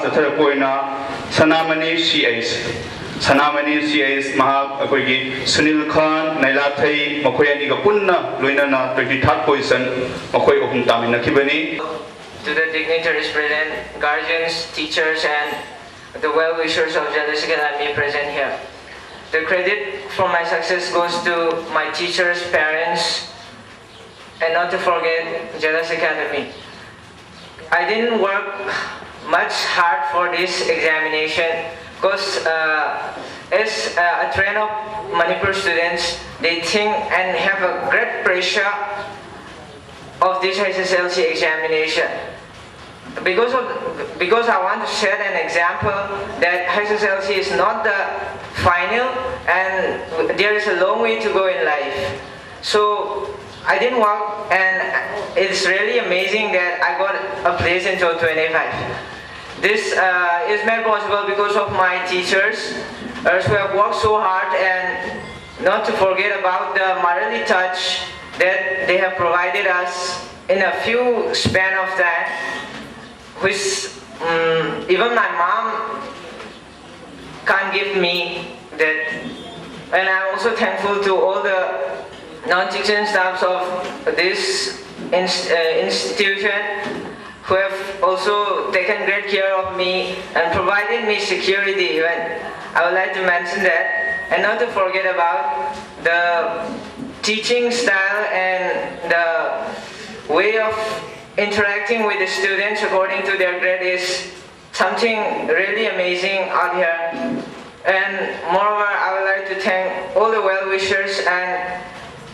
Satarapoina, Sanamani CAs. Sanamani CAs Maha Akogi, Sunil Khan, Nailathai, Makoyani Gapunna, Luinana, 33rd position, Makoy Okum Tamina Kibani. To the dignitaries present, guardians, teachers, and the well-wishers of Jealous Academy present here. The credit for my success goes to my teachers, parents, and not to forget Jealous Academy. I didn't work much hard for this examination because as a trend of Manipur students, they think and have a great pressure of this SSLC examination. Because I want to set an example that SSLC is not the final and there is a long way to go in life. So I didn't work, and it's really amazing that I got a place in top 25. This is made possible because of my teachers who have worked so hard, and not to forget about the motherly touch that they have provided us in a few span of time, which even my mom can't give me that. And I'm also thankful to all the non-teaching staffs of this institution who have also taken great care of me and provided me security even. I would like to mention that, and not to forget about the teaching style and the way of interacting with the students according to their grade is something really amazing out here. And moreover, I would like to thank all the well-wishers and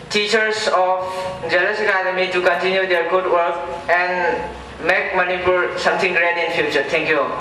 teachers of Jealous Academy to continue their good work and make Manipur something great in future. Thank you all.